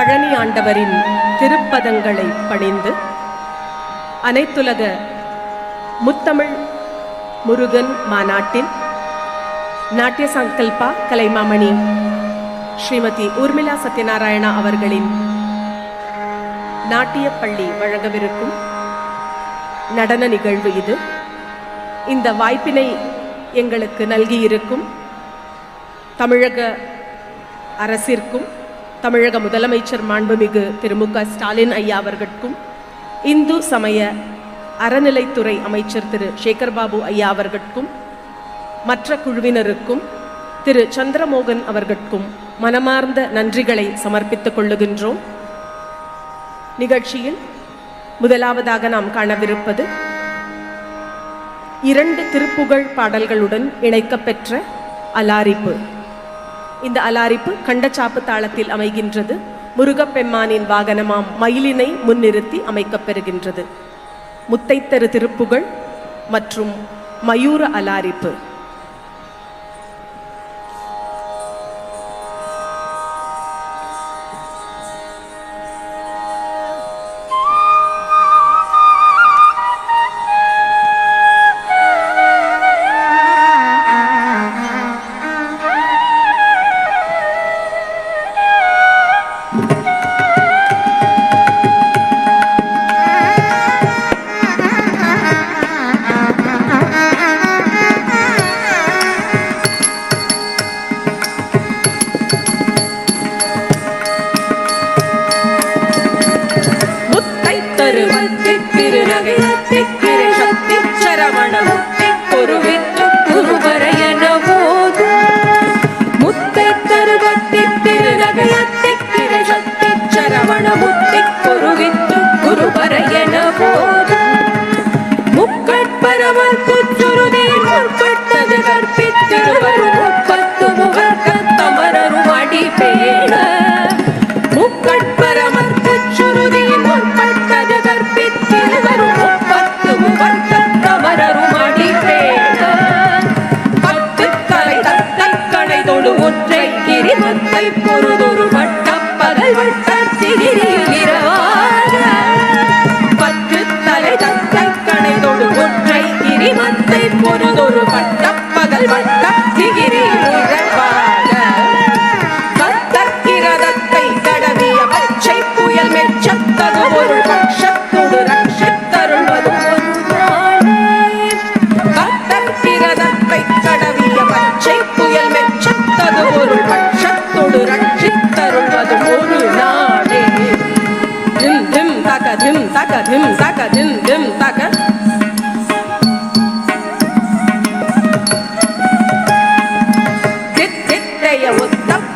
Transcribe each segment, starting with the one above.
பழனி ஆண்டவரின் திருப்பதங்களை பணிந்து அனைத்துலக முத்தமிழ் முருகன் மாநாட்டில் நாட்டிய சங்கல்பா கலைமாமணி ஸ்ரீமதி ஊர்மிளா சத்யநாராயணா அவர்களின் நாட்டிய பள்ளி வழங்கவிருக்கும் நடன நிகழ்வு இது. இந்த வாய்ப்பினை எங்களுக்கு நல்கியிருக்கும் தமிழக அரசிற்கும் தமிழக முதலமைச்சர் மாண்புமிகு திரு மு.க. ஸ்டாலின் ஐயா அவர்களுக்கும் இந்து சமய அறநிலைத்துறை அமைச்சர் திரு சேகர்பாபு ஐயா அவர்களுக்கும் மற்ற குழுவினருக்கும் திரு சந்திரமோகன் அவர்களுக்கும் மனமார்ந்த நன்றிகளை சமர்ப்பித்துக் கொள்ளுகின்றோம். நிகழ்ச்சியில் முதலாவதாக நாம் காணவிருப்பது 2 திருப்புகழ் பாடல்களுடன் இணைக்கப்பெற்ற அலாரிப்பு. இந்த அலாரிப்பு கண்டச்சாப்பு தாளத்தில் அமைகின்றது. முருகப்பெம்மானின் வாகனமாம் மயிலினை முன்னிறுத்தி அமைக்கப்பெறுகின்றது. முத்தைத்தரு திருப்புகழ் மற்றும் மயூர அலாரிப்பு.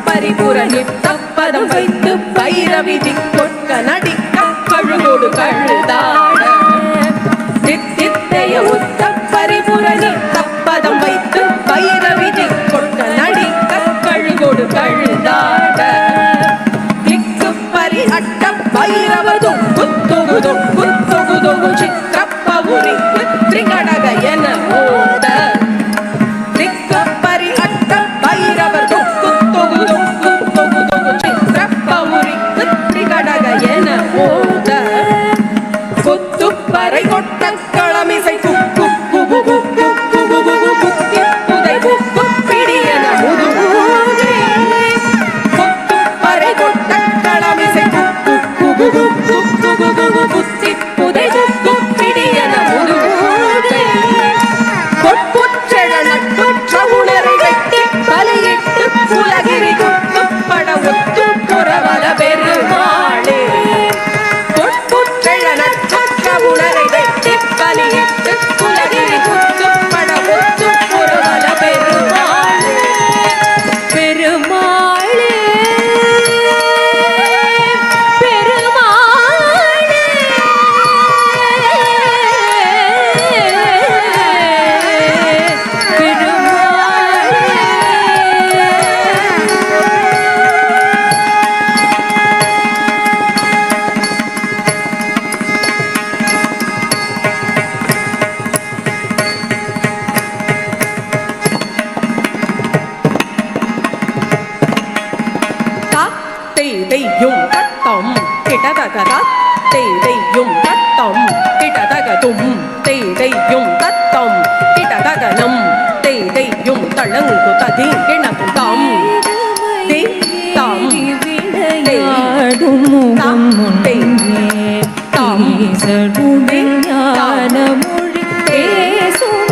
பரிபுரணித்தப்பதம் வைத்து பைரவிதி கொட்க நடிக்க கழுகோடு கழுதாட தித்தித்தைய உத்த பரிபுரணித்தப்பதம் வைத்து பைரவிதி கொட்க நடிக்க கழுகோடு கழுதாட கிக்கு பரி அட்ட பைரவதும் குத்துகுதும் குத்துகுதும் சித்திரப்பவுரி திரிகடக என ஓட திக்கப்பரி அட்ட பைரவதும் கொத்துப்பறை கொட்ட களமிசை குக்கு தெய்யும் தத்தம் கிடதகதா தெய்யும் தத்தம் கிடதகதும் தெய்யும் தத்தம் கிடதகனம் தெய்யும் தளங்கு ததி கிணக்கும் தாம் தாம் விளையாடும் தாம் ஞான மொழி பேசும்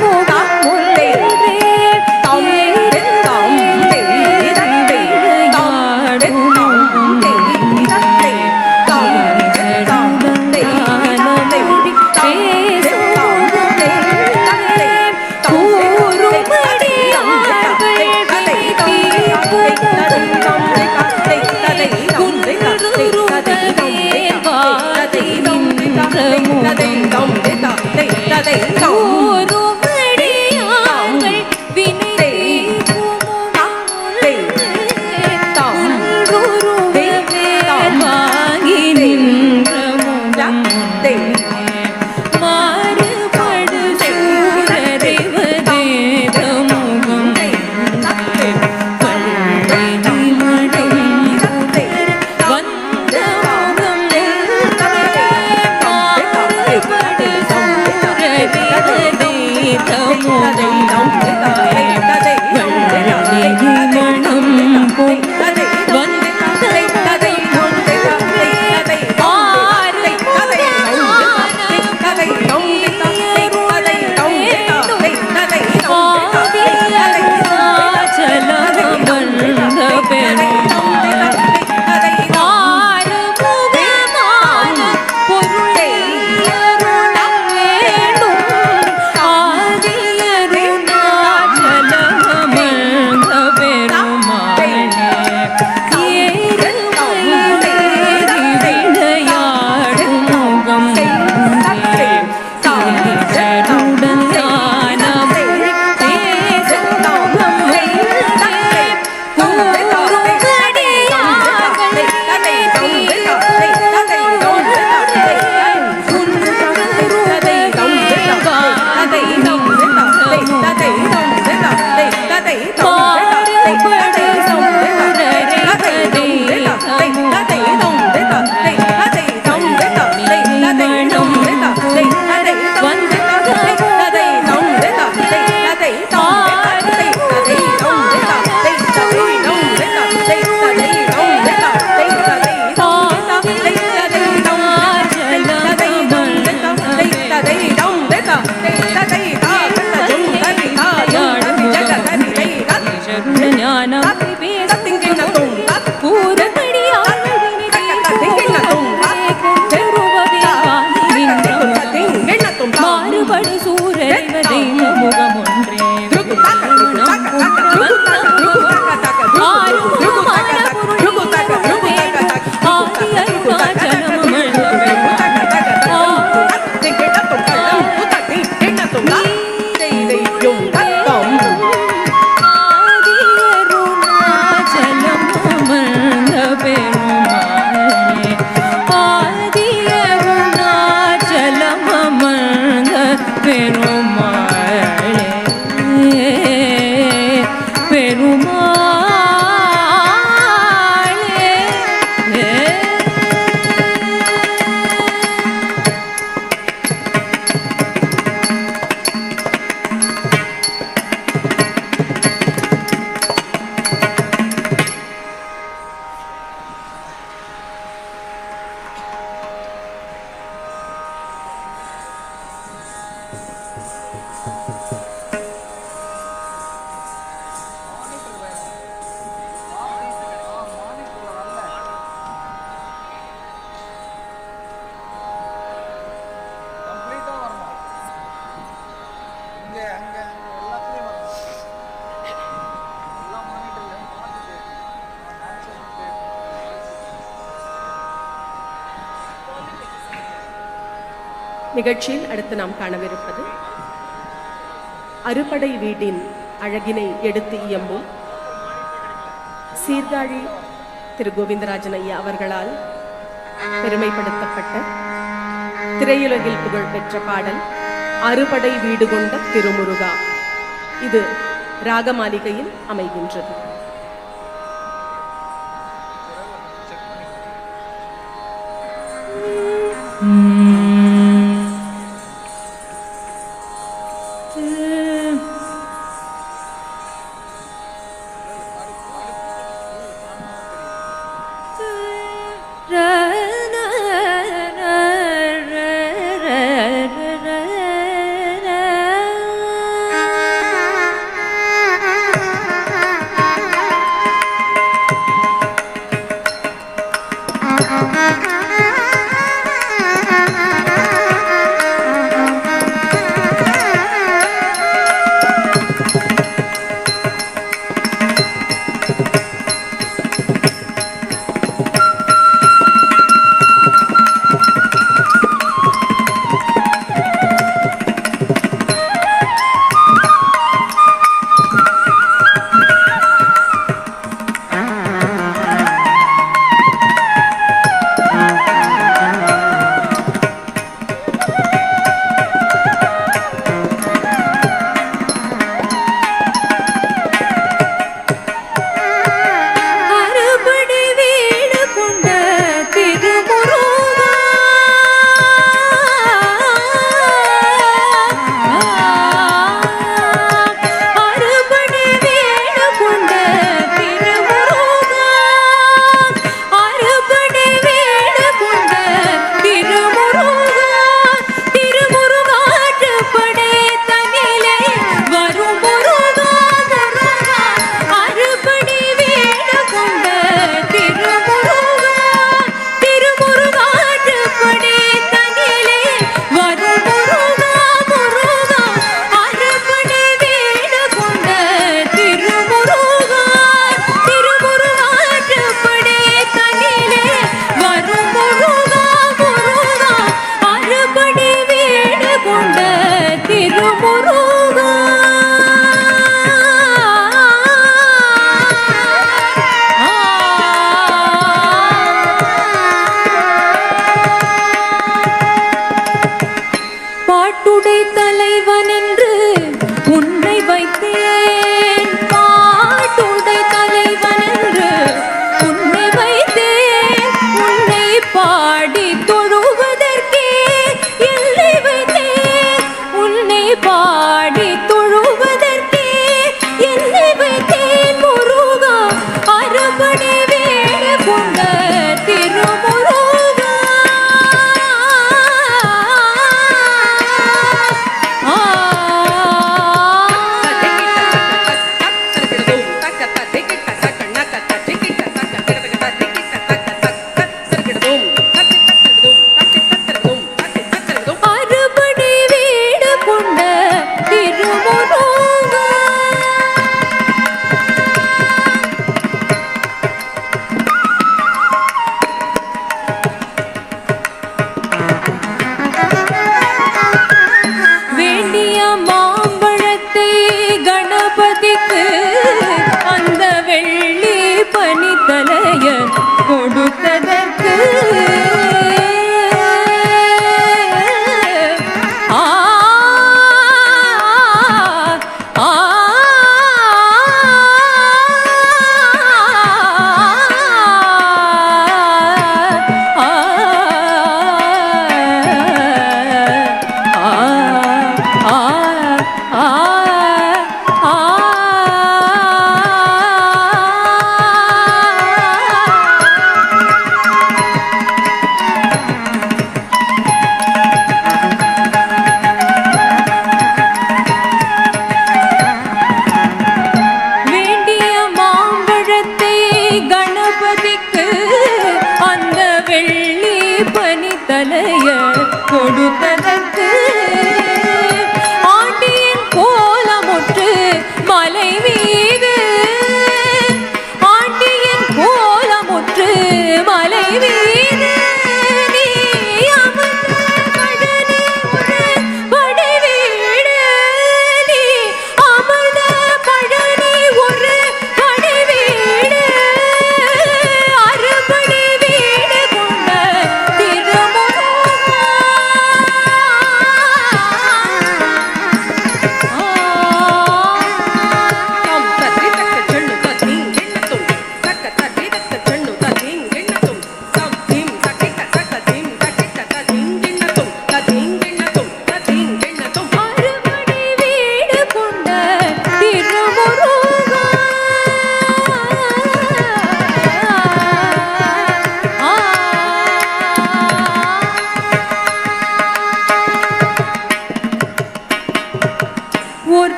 நிகழ்ச்சியில் அடுத்து நாம் காணவிருப்பது அறுபடை வீட்டின் அழகினை எடுத்து இயம்பும் சீர்காழி திரு கோவிந்தராஜன் ஐயா அவர்களால் பெருமைப்படுத்தப்பட்ட திரையுலகில் புகழ் பெற்ற பாடல் அறுபடை வீடு கொண்ட திருமுருகா. இது ராகமாளிகையில் அமைகின்றது.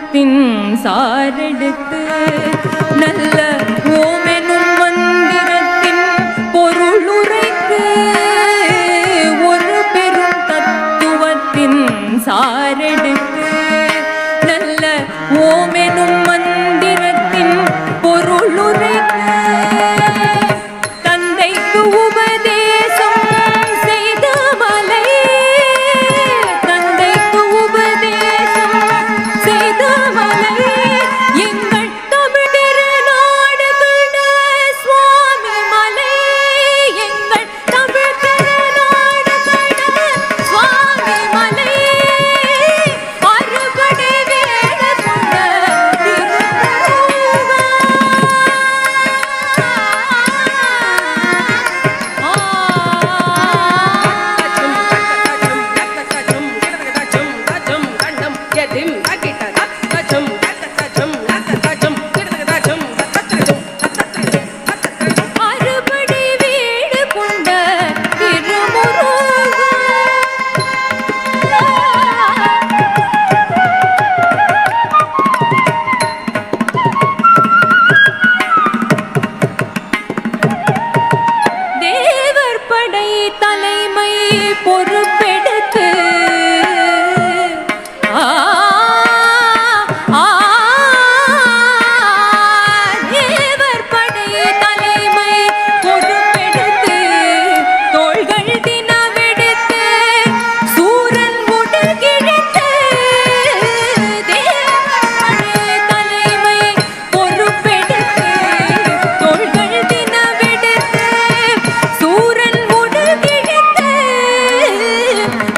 தத்துவத்தின் சாரெடுத்து நல்ல ஓமெனும் மந்திரத்தின் பொருளுரைக்கு ஒரு பெரும் தத்துவத்தின் சாரெடுத்து நல்ல ஓமெனும் மந்திரத்தின் பொருளுரைக்கு தந்தைக்கு உபதேசம் செய்த மலை தந்தைக்கு உபதேசம் செய்த மலை எங்கள் தமிழ் திருநாடு கண்ட சுவாமி மலை எங்கள் தமிழ் திருநாடு கண்ட சுவாமி மலை அறுபடை வேட கொண்ட அறுபடை வீடு கொண்ட திருமுருகா தேவர் படை தலைமை பொறுப்பெடுத்து தேவர் படை தலைமை பொறுப்பெடுத்து தோள்கள் தினவெடுத்து சூரன் உடல் கிழித்து தேவர் படை தலைமை பொறுப்பெடுத்து தோள்கள் தினவெடுத்து சூரன் உடல் கிழித்து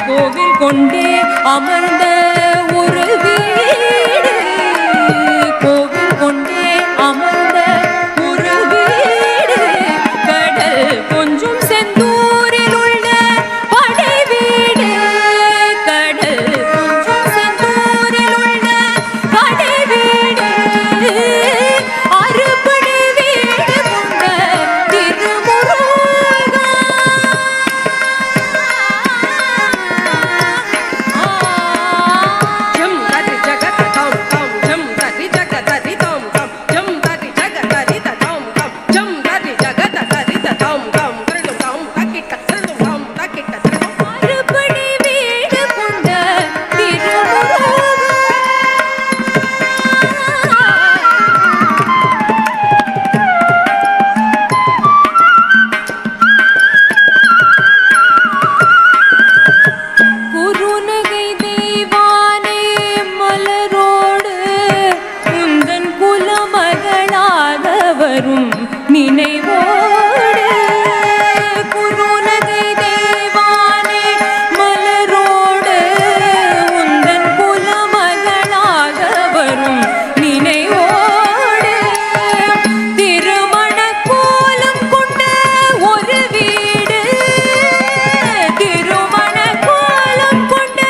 கோவில் கொண்டே அமர்ந்த ஒரு வீடு கோவில் கொண்டே அமர்ந்த ஒரு வீடு கடல் கொஞ்சம் செந்தூரில் உள்ள படை வீடு கடல் கொஞ்சம் செந்தூரில் உள்ள படை வீடு அறுபடை வீடு கொண்ட திருமுருகா அறுபடை வீடு கொண்ட திருமுருகா குருநகை தெய்வானே மலரோடு உந்தன் குலமகளாக வரும் நினைவோடு குருநகை தெய்வானே மலரோடு உந்தன் குலமகளாக வரும் நினைவோடு திருமண கோலம் கொண்ட ஒரு வீடு திருமண கோலம் கொண்ட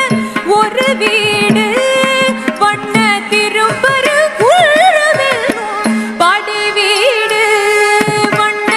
ஒரு வீடு வண்ண திருப்பரு குழுவெல்லும் படை வீடு வண்ண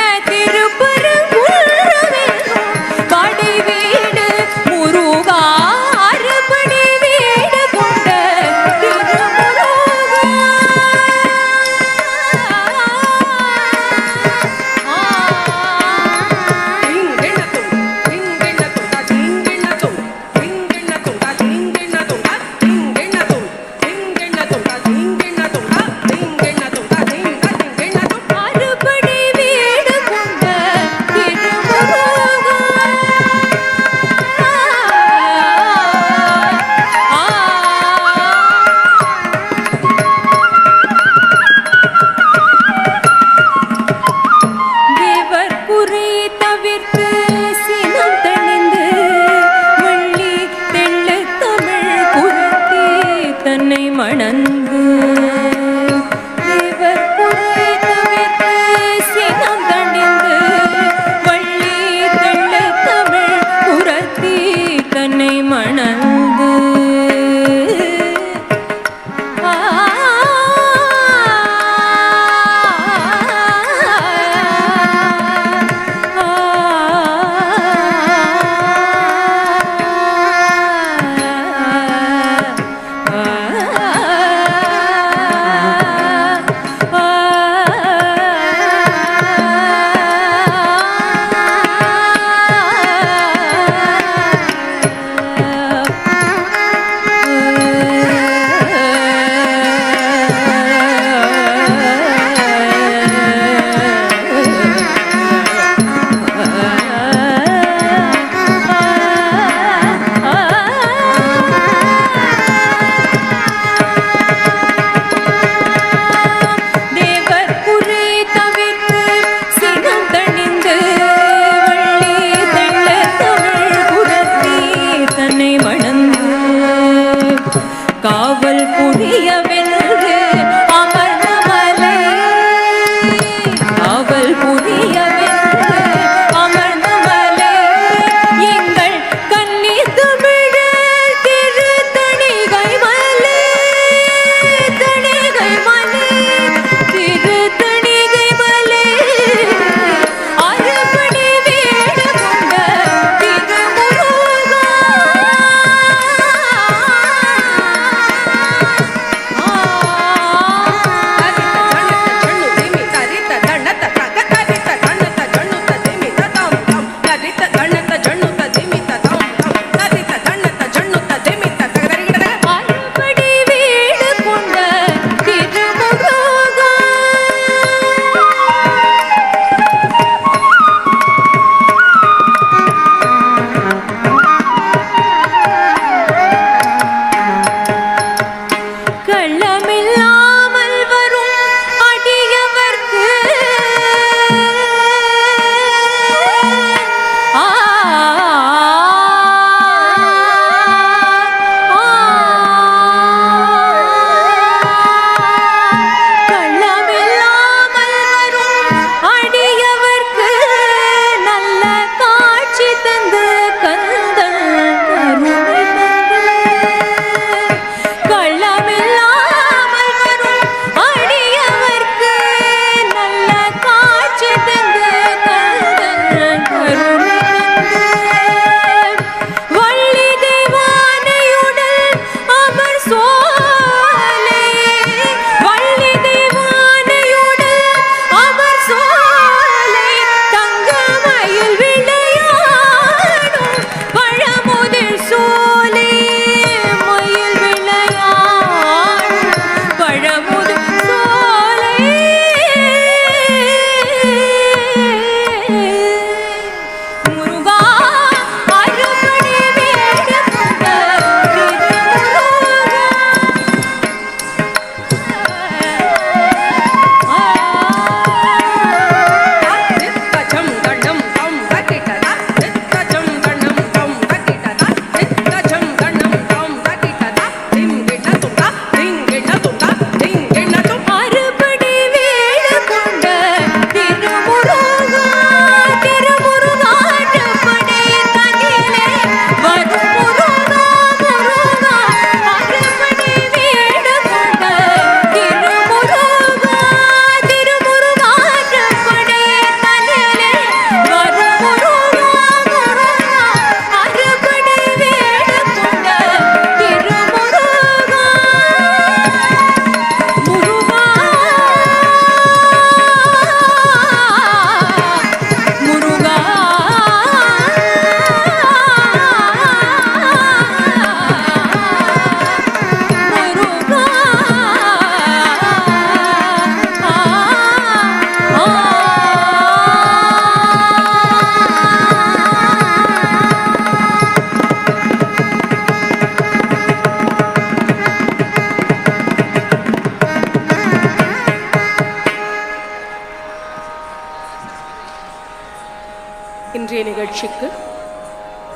இன்றைய நிகழ்ச்சிக்கு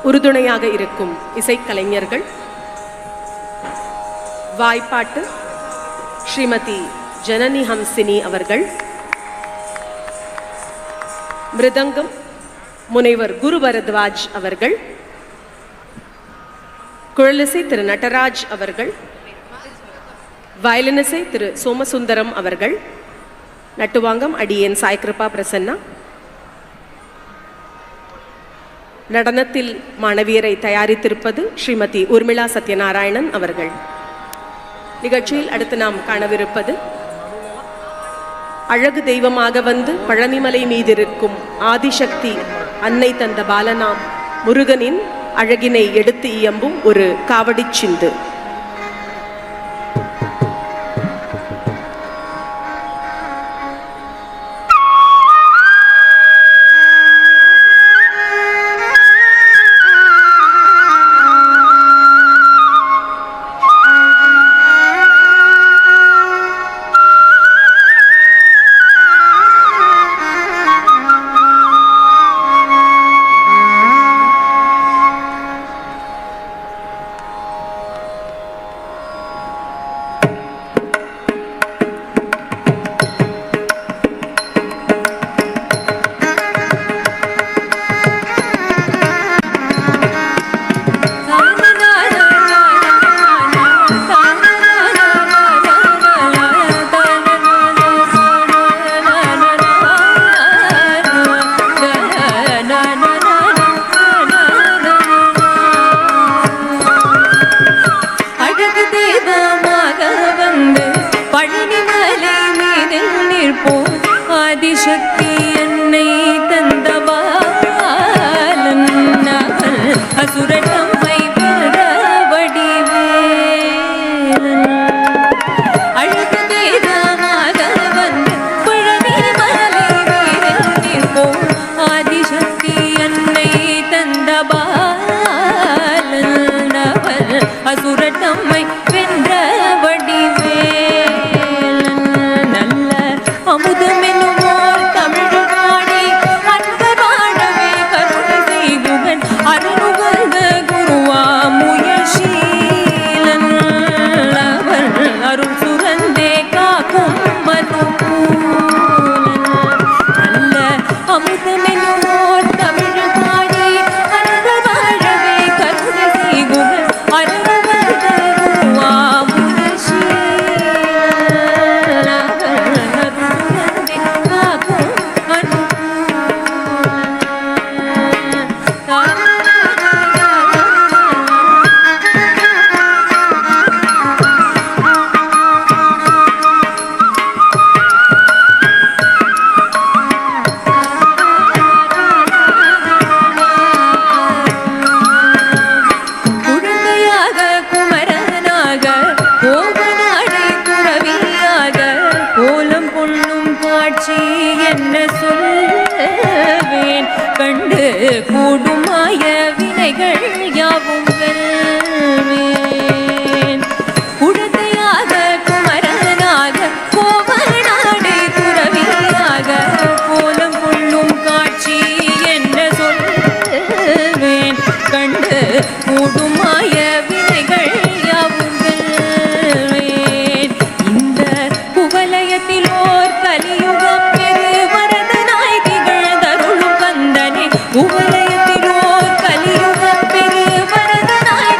உறுதுணையாக இருக்கும் இசைக்கலைஞர்கள் வாய்ப்பாட்டு ஸ்ரீமதி ஜனனி ஹம்சினி அவர்கள், மிருதங்கம் முனைவர் குரு பரத்வாஜ் அவர்கள், குழலிசை திரு நடராஜ் அவர்கள், வயலினிசை திரு சோமசுந்தரம் அவர்கள், நட்டுவாங்கம் அடியேன் சாய்கிருபா பிரசன்னா, நடனத்தில் மாணவியரை தயாரித்திருப்பது ஸ்ரீமதி உர்மிளா சத்யநாராயணன் அவர்கள். நிகழ்ச்சியில் அடுத்து நாம் காணவிருப்பது அழகு தெய்வமாக வந்து பழனிமலை மீதிருக்கும் ஆதிசக்தி அன்னை தந்த பாலனாம் முருகனின் அழகினை எடுத்து இயம்பும் ஒரு காவடிச் சிந்து. ஆதிசக்தி என்னை தந்த பாலன் அசுரத்தம்மை பெற வடிவேலன் அழகு தேதமாக வந்து பழனி மலை வீரன் ஆதிசக்தி என்னை தந்த பாலன் அசுரத்தம்மை வென்ற வடிவேலன் நல்ல அமுதமெனும் கண்டு கூடுமாய வினைகள் யாவும் வெல்வேன். குழந்தையாக குமரனாக கோவநாடு துறவியாக கோலம் கொள்ளும் காட்சி என்ன சொல்வேன். கண்டு கூடுமாய வினைகள் யாவும் வெல்வேன். இந்த குவலயத்தில் ஓர் கலியுகம் பெரு வரதனாய் திகழ்ந்தருளும் கந்தனே. குவலயத்திலோ கலியுகம் பெரு வரதனாய்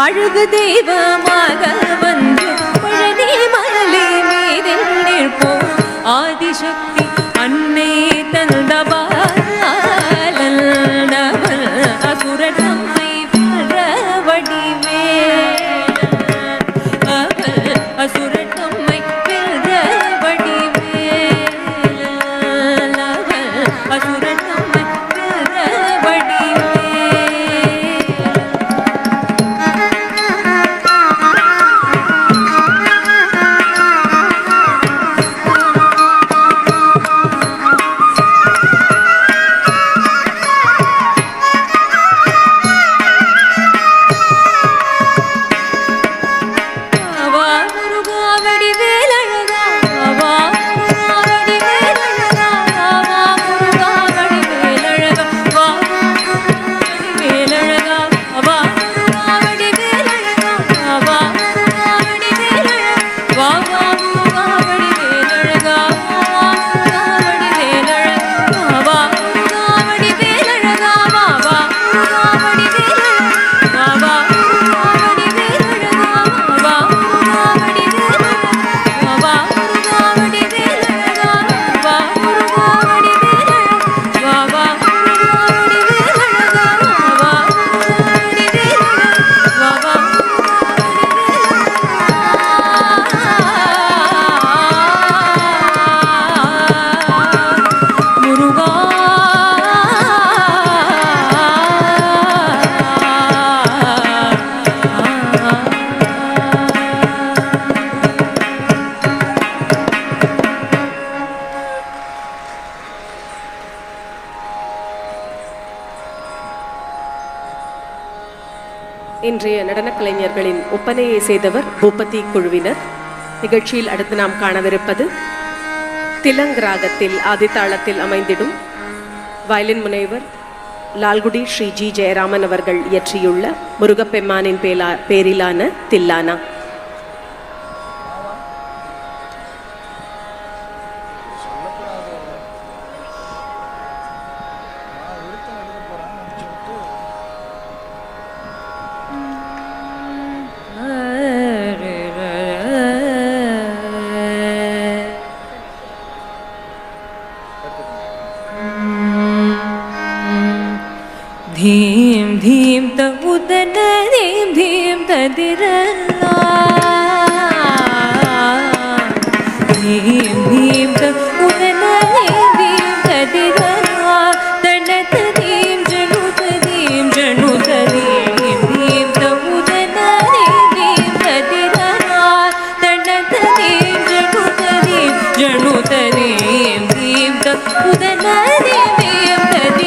அழகு தெய்வமாக வந்து பழனி மலை மீதில் நிற்போம் ஆதிசக்தி அன்னை தந்த பாலன் அசுரன் நம்மை வென்ற வடிவேலன் அசுரன் நம்மை வென்ற வடிவேலன் அசுரன் நம்மை வென்ற வடிவேலன். இன்றைய நடனக் கலைஞர்களின் ஒப்பனையை செய்தவர் பூபதி குழுவினர். நிகழ்ச்சியில் அடுத்து நாம் காணவிருப்பது திலங் ராகத்தில் ஆதித்தாளத்தில் அமைந்திடும் வயலின் முனைவர் லால்குடி ஸ்ரீ ஜி ஜெயராமன் அவர்கள் இயற்றியுள்ள முருகப்பெம்மானின் பேரிலான தில்லானா. धीम धीम त उदन धीम धीम त दिरला धीम धीम त उदन धीम धीम त दिरला तनत धीम जनु त धीम धीम धीम त उदन धीम धीम त दिरला तनत धीम जनु त धीम धीम त उदन धीम धीम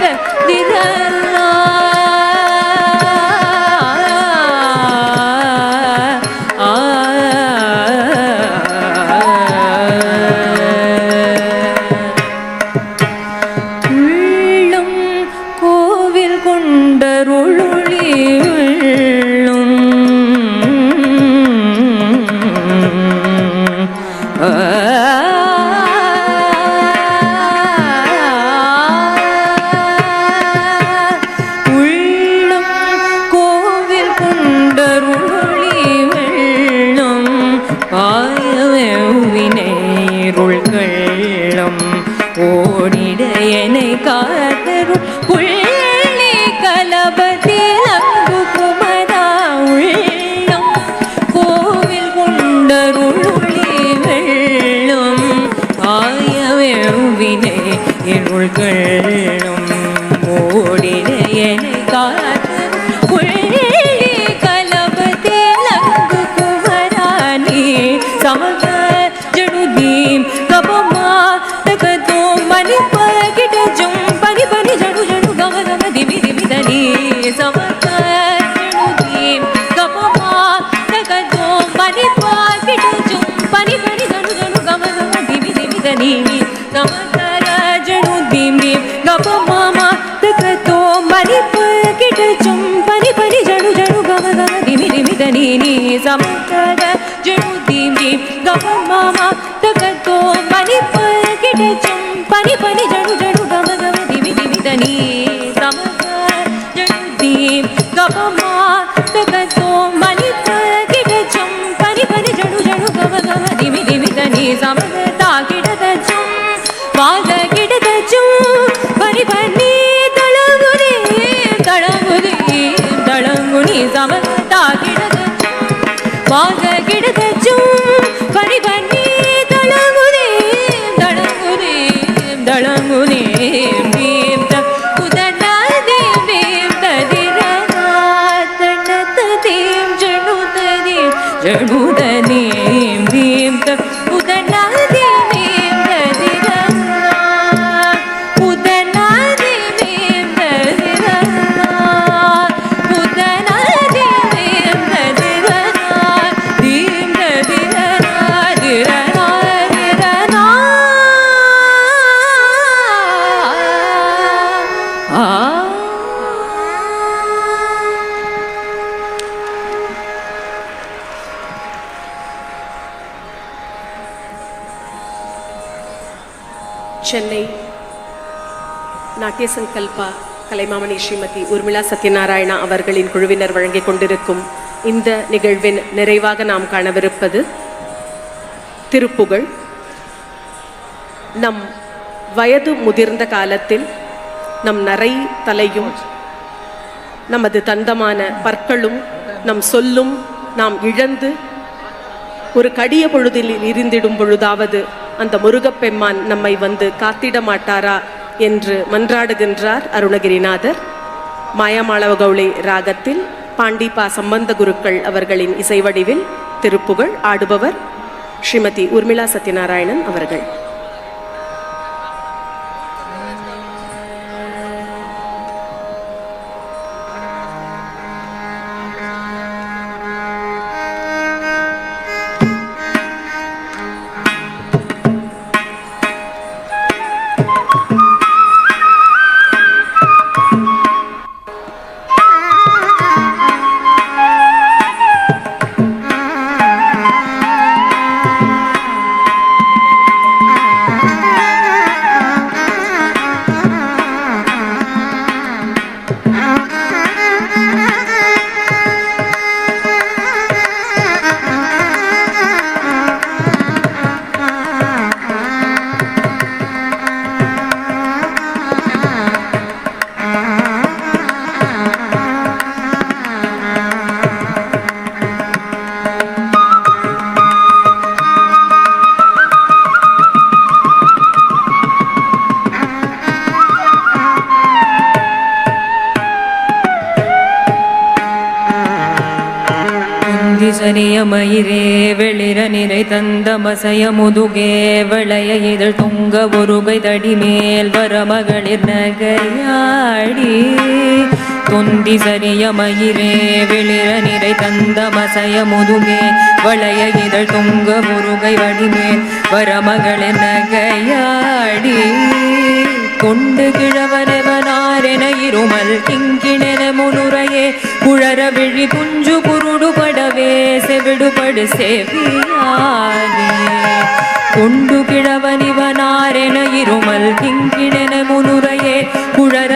त दिरला ஓடிடையனை காத்தருள் புள்ளி கலபத்தில் அங்கு குமரா உள்ளம் கோவில் கொண்டருளி வெள்ளம் ஆயவேவினை இருள்களும் ஓடிடையனை காத்தருள் புள்ளி கலபத்தில் அங்கு குமரானே சமக ஜடுதீம் கபமா தகதோ மணி பகிட ஜும் பனி பனி ஜடு ஜடு கம கம திமி திமி தனி சமக ஜடுதீம் கபமா தகதோ மணி பகிட ஜும் பனி பனி ஜடு ஜடு கம கம திமி திமி தனி சமக ஜடுதீம் கபமா தகதோ மணி பகிட ஜும் பனி பனி ஜடு ஜடு கம கம திமி திமி தனி சமக ஜடுதீம் கபமா தகதோ மணி பகிட ஜும் பனி பனி ஜடு ஜடு கம கம திமி திமி தனி சமக ஜடுதீம் கபமா தகதோ மணி பகிட ஜும் பனி பனி ஜடு ஜடு கம கம திமி திமி தனி சமக தாகிட ஜும் வாத கிட ஜும் பனி பனி தளங்குனி தளங்குனி தளங்குனி சமக தாகிட ஜும் வாத கிட ஜும் பனி பனி தளங்குனி தளங்குனி தளங்குனி பீம் த உதனா தேவீம் ததிரனா தனததீம் ஜனுததீம் ஜனுததீம் பீம் த உதனா தேவீம் ததிரனா உதனா தேவீம் ததிரனா உதனா தேவீம் ததிரனா தீம் ததிரனா திரனா திரனா சென்னை நாட்டிய சங்கல்பா கலைமாமணி ஸ்ரீமதி உர்மிளா சத்யநாராயணா அவர்களின் குழுவினர் வழங்கிக் கொண்டிருக்கும் இந்த நிகழ்வின் நிறைவாக நாம் காணவிருப்பது திருப்புகழ். நம் வயது முதிர்ந்த காலத்தில் நம் நரை தலையும் நமது தந்தமான பற்களும் நம் சொல்லும் நாம் இழந்து ஒரு கடிய பொழுதில் இருந்திடும் பொழுதாவது அந்த முருகப்பெம்மான் நம்மை வந்து காத்திட மாட்டாரா என்று மன்றாடுகின்றார் அருணகிரிநாதர். மாயாமாளவ கௌளை ராகத்தில் பாண்டிப்பா சம்பந்த குருக்கள் அவர்களின் இசைவடிவில் திருப்புகழ். ஆடுபவர் ஸ்ரீமதி உர்மிளா சத்யநாராயணன் அவர்கள். சரியமயிரே வெளிர நிறை தந்த மசய முதுகே வளைய இதழ் துங்க ஒருகை தடிமேல் வர மகளிர் நகையாடி தொந்தி சரியமயிரே வெளிர நிறை தந்த மசய முதுகே வளைய இதழ் துங்க ஒருகை வடிமேல் வர மகளிர் நகையாடி கொண்டு கிழவனவனாரென இருமல் கிங்கிணென முனுரையே குழற விழி குஞ்சு குருடுபடவே செவிடுபடு செவியாகே கொண்டு கிழவனிவனாரென இருமல் கிங்கிணென முனுரையே குழற